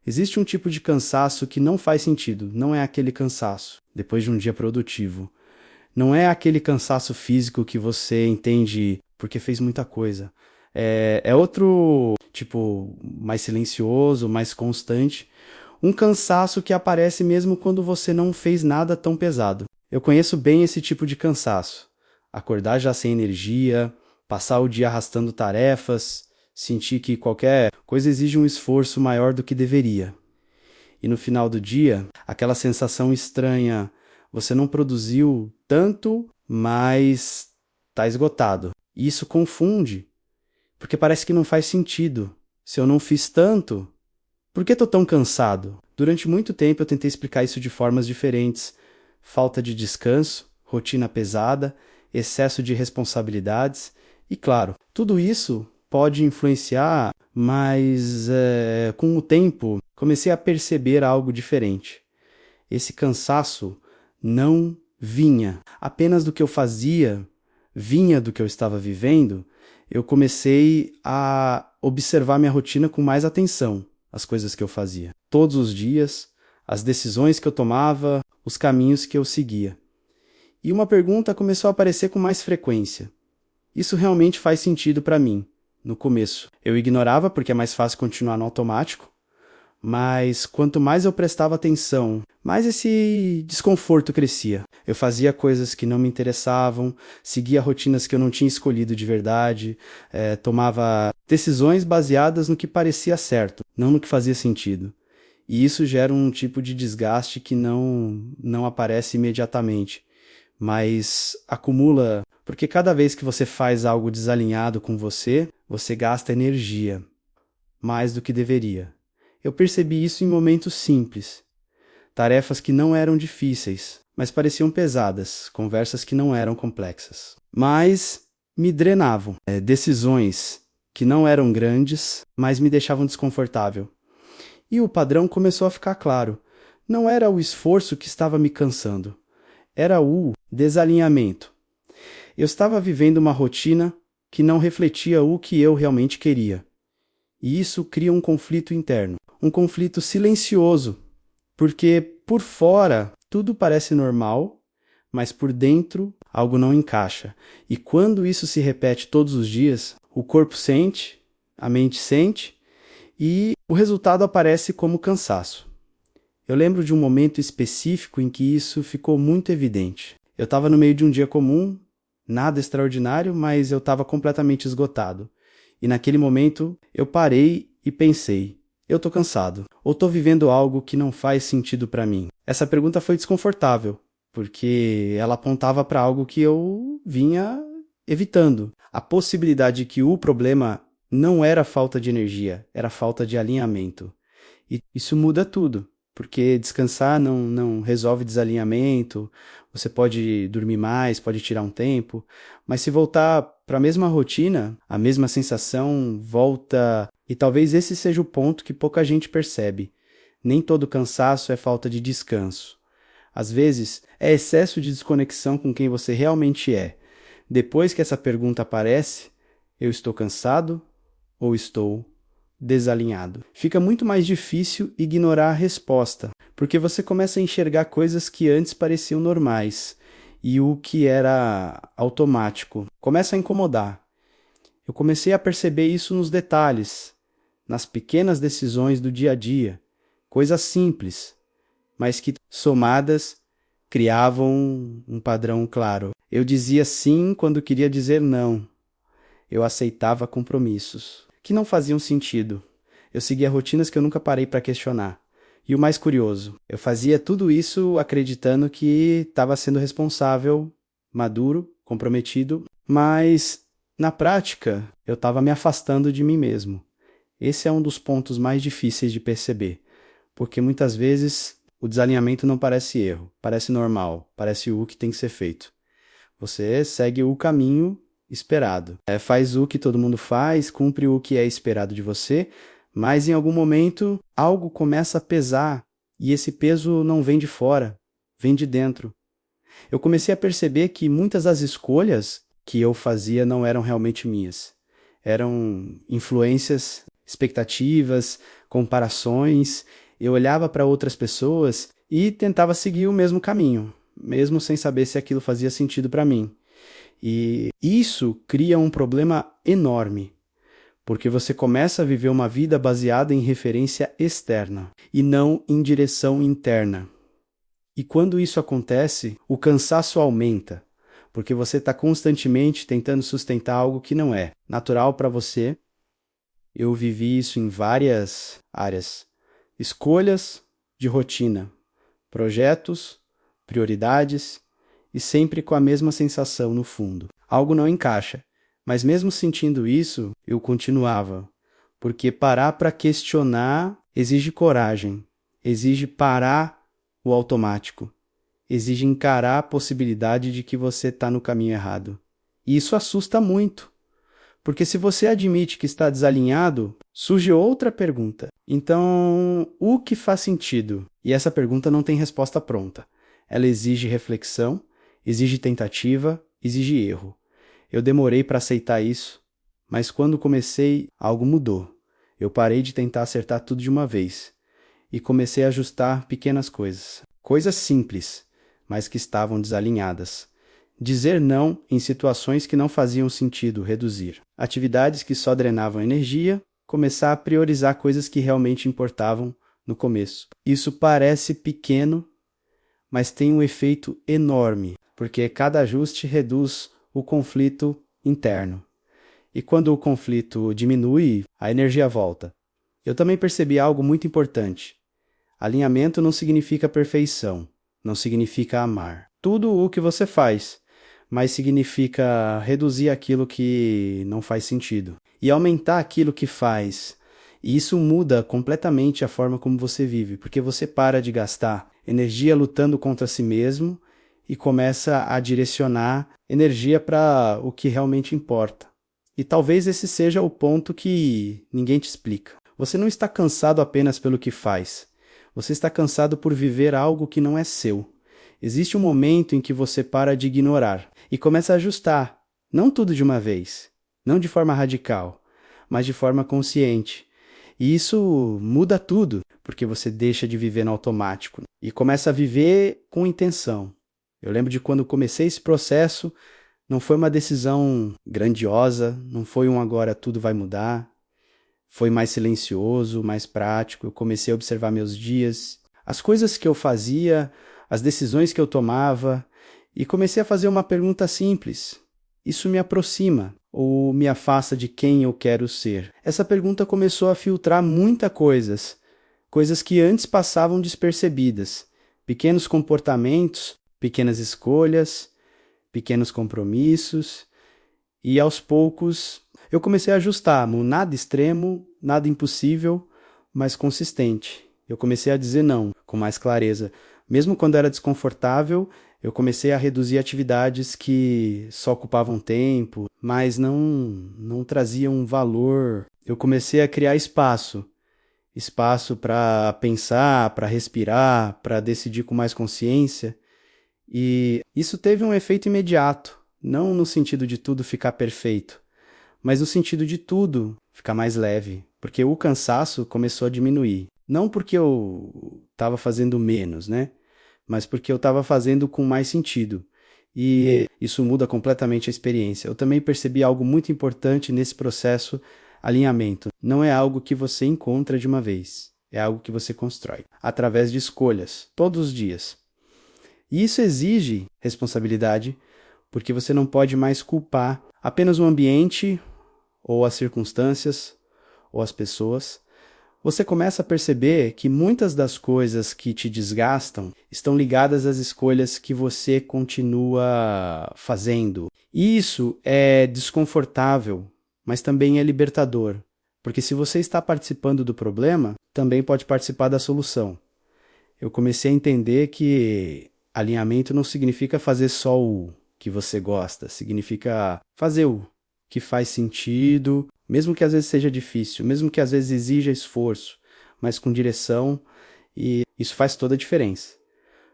Existe um tipo de cansaço que não faz sentido, não é aquele cansaço depois de um dia produtivo. Não é aquele cansaço físico que você entende porque fez muita coisa. É outro tipo mais silencioso, mais constante. Um cansaço que aparece mesmo quando você não fez nada tão pesado. Eu conheço bem esse tipo de cansaço. Acordar já sem energia, passar o dia arrastando tarefas, sentir que qualquer coisa exige um esforço maior do que deveria. E no final do dia, aquela sensação estranha, você não produziu tanto, mas está esgotado. E isso confunde, porque parece que não faz sentido. Se eu não fiz tanto, por que estou tão cansado? Durante muito tempo eu tentei explicar isso de formas diferentes. Falta de descanso, rotina pesada, excesso de responsabilidades. E claro, tudo isso pode influenciar, mas com o tempo comecei a perceber algo diferente. Esse cansaço não vinha apenas do que eu fazia, vinha do que eu estava vivendo. Eu comecei a observar minha rotina com mais atenção, as coisas que eu fazia. Todos os dias, as decisões que eu tomava, os caminhos que eu seguia. E uma pergunta começou a aparecer com mais frequência. Isso realmente faz sentido para mim, no começo. Eu ignorava porque é mais fácil continuar no automático, mas quanto mais eu prestava atenção, mais esse desconforto crescia. Eu fazia coisas que não me interessavam, seguia rotinas que eu não tinha escolhido de verdade, tomava decisões baseadas no que parecia certo, não no que fazia sentido. E isso gera um tipo de desgaste que não aparece imediatamente, mas acumula, porque cada vez que você faz algo desalinhado com você, você gasta energia, mais do que deveria. Eu percebi isso em momentos simples. Tarefas que não eram difíceis, mas pareciam pesadas, conversas que não eram complexas. Mas me drenavam. Decisões que não eram grandes, mas me deixavam desconfortável. E o padrão começou a ficar claro. Não era o esforço que estava me cansando, era o desalinhamento. Eu estava vivendo uma rotina que não refletia o que eu realmente queria. E isso cria um conflito interno, um conflito silencioso, porque por fora tudo parece normal, mas por dentro algo não encaixa. E quando isso se repete todos os dias, o corpo sente, a mente sente e o resultado aparece como cansaço. Eu lembro de um momento específico em que isso ficou muito evidente. Eu estava no meio de um dia comum, nada extraordinário, mas eu estava completamente esgotado. E naquele momento eu parei e pensei, eu estou cansado, ou estou vivendo algo que não faz sentido para mim? Essa pergunta foi desconfortável, porque ela apontava para algo que eu vinha evitando. A possibilidade de que o problema não era falta de energia, era falta de alinhamento. E isso muda tudo, porque descansar não resolve desalinhamento, você pode dormir mais, pode tirar um tempo, mas se voltar para a mesma rotina, a mesma sensação volta, e talvez esse seja o ponto que pouca gente percebe. Nem todo cansaço é falta de descanso. Às vezes, é excesso de desconexão com quem você realmente é. Depois que essa pergunta aparece, eu estou cansado ou estou desalinhado? Fica muito mais difícil ignorar a resposta, porque você começa a enxergar coisas que antes pareciam normais, e o que era automático começa a incomodar. Eu comecei a perceber isso nos detalhes, nas pequenas decisões do dia a dia, coisas simples, mas que, somadas, criavam um padrão claro. Eu dizia sim quando queria dizer não. Eu aceitava compromissos que não faziam sentido. Eu seguia rotinas que eu nunca parei para questionar. E o mais curioso, eu fazia tudo isso acreditando que estava sendo responsável, maduro, comprometido, mas na prática eu estava me afastando de mim mesmo. Esse é um dos pontos mais difíceis de perceber, porque muitas vezes o desalinhamento não parece erro, parece normal, parece o que tem que ser feito. Você segue o caminho esperado. Faz o que todo mundo faz, cumpre o que é esperado de você, mas em algum momento algo começa a pesar e esse peso não vem de fora, vem de dentro. Eu comecei a perceber que muitas das escolhas que eu fazia não eram realmente minhas. Eram influências expectativas, comparações. Eu olhava para outras pessoas e tentava seguir o mesmo caminho, mesmo sem saber se aquilo fazia sentido para mim. E isso cria um problema enorme, porque você começa a viver uma vida baseada em referência externa e não em direção interna. E quando isso acontece, o cansaço aumenta, porque você está constantemente tentando sustentar algo que não é natural para você. Eu vivi isso em várias áreas. Escolhas de rotina, projetos, prioridades e sempre com a mesma sensação no fundo. Algo não encaixa, mas mesmo sentindo isso, eu continuava, porque parar para questionar exige coragem, exige parar o automático, exige encarar a possibilidade de que você está no caminho errado. E isso assusta muito, porque se você admite que está desalinhado, surge outra pergunta. Então, o que faz sentido? E essa pergunta não tem resposta pronta. Ela exige reflexão, exige tentativa, exige erro. Eu demorei para aceitar isso, mas quando comecei, algo mudou. Eu parei de tentar acertar tudo de uma vez e comecei a ajustar pequenas coisas. Coisas simples, mas que estavam desalinhadas. Dizer não em situações que não faziam sentido, reduzir. Atividades que só drenavam energia, começar a priorizar coisas que realmente importavam no começo. Isso parece pequeno, mas tem um efeito enorme, porque cada ajuste reduz o conflito interno. E quando o conflito diminui, a energia volta. Eu também percebi algo muito importante. Alinhamento não significa perfeição, não significa amar tudo o que você faz, mas significa reduzir aquilo que não faz sentido e aumentar aquilo que faz. E isso muda completamente a forma como você vive, porque você para de gastar energia lutando contra si mesmo e começa a direcionar energia para o que realmente importa. E talvez esse seja o ponto que ninguém te explica. Você não está cansado apenas pelo que faz. Você está cansado por viver algo que não é seu. Existe um momento em que você para de ignorar e começa a ajustar, não tudo de uma vez, não de forma radical, mas de forma consciente. E isso muda tudo, porque você deixa de viver no automático e começa a viver com intenção. Eu lembro de quando comecei esse processo, não foi uma decisão grandiosa, não foi um agora tudo vai mudar. Foi mais silencioso, mais prático. Eu comecei a observar meus dias, as coisas que eu fazia, as decisões que eu tomava, e comecei a fazer uma pergunta simples. Isso me aproxima ou me afasta de quem eu quero ser? Essa pergunta começou a filtrar muitas coisas que antes passavam despercebidas. Pequenos comportamentos, pequenas escolhas, pequenos compromissos, e aos poucos eu comecei a ajustar, nada extremo, nada impossível, mas consistente. Eu comecei a dizer não com mais clareza. Mesmo quando era desconfortável, eu comecei a reduzir atividades que só ocupavam tempo, mas não traziam valor. Eu comecei a criar espaço para pensar, para respirar, para decidir com mais consciência. E isso teve um efeito imediato, não no sentido de tudo ficar perfeito, mas no sentido de tudo ficar mais leve, porque o cansaço começou a diminuir. Não porque eu estava fazendo menos, né? Mas porque eu estava fazendo com mais sentido. E isso muda completamente a experiência. Eu também percebi algo muito importante nesse processo alinhamento. Não é algo que você encontra de uma vez, é algo que você constrói através de escolhas, todos os dias. E isso exige responsabilidade, porque você não pode mais culpar apenas o ambiente, ou as circunstâncias, ou as pessoas. Você começa a perceber que muitas das coisas que te desgastam estão ligadas às escolhas que você continua fazendo. E isso é desconfortável, mas também é libertador, porque se você está participando do problema, também pode participar da solução. Eu comecei a entender que alinhamento não significa fazer só o que você gosta, significa fazer o que faz sentido, mesmo que às vezes seja difícil, mesmo que às vezes exija esforço, mas com direção, e isso faz toda a diferença.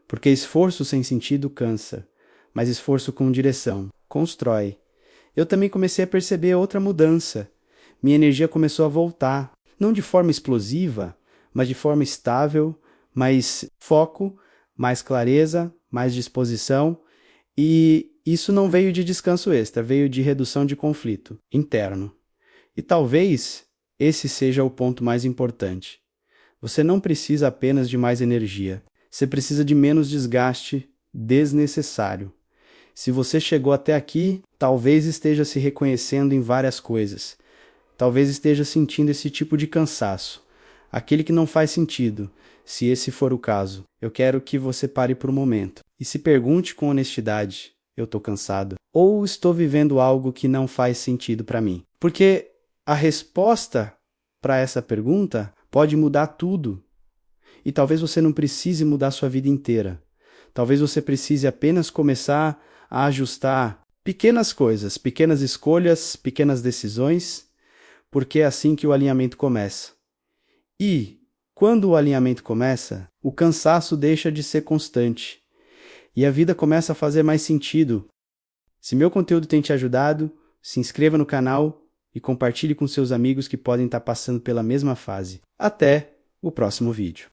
Porque esforço sem sentido cansa, mas esforço com direção constrói. Eu também comecei a perceber outra mudança. Minha energia começou a voltar. Não de forma explosiva, mas de forma estável, mais foco, mais clareza, mais disposição. E isso não veio de descanso extra, veio de redução de conflito interno. E talvez esse seja o ponto mais importante. Você não precisa apenas de mais energia, você precisa de menos desgaste desnecessário. Se você chegou até aqui, talvez esteja se reconhecendo em várias coisas. Talvez esteja sentindo esse tipo de cansaço, aquele que não faz sentido. Se esse for o caso, eu quero que você pare por um momento e se pergunte com honestidade: eu estou cansado? Ou estou vivendo algo que não faz sentido para mim? Porque a resposta para essa pergunta pode mudar tudo. E talvez você não precise mudar sua vida inteira. Talvez você precise apenas começar a ajustar pequenas coisas, pequenas escolhas, pequenas decisões, porque é assim que o alinhamento começa. E, quando o alinhamento começa, o cansaço deixa de ser constante e a vida começa a fazer mais sentido. Se meu conteúdo tem te ajudado, se inscreva no canal e compartilhe com seus amigos que podem estar passando pela mesma fase. Até o próximo vídeo.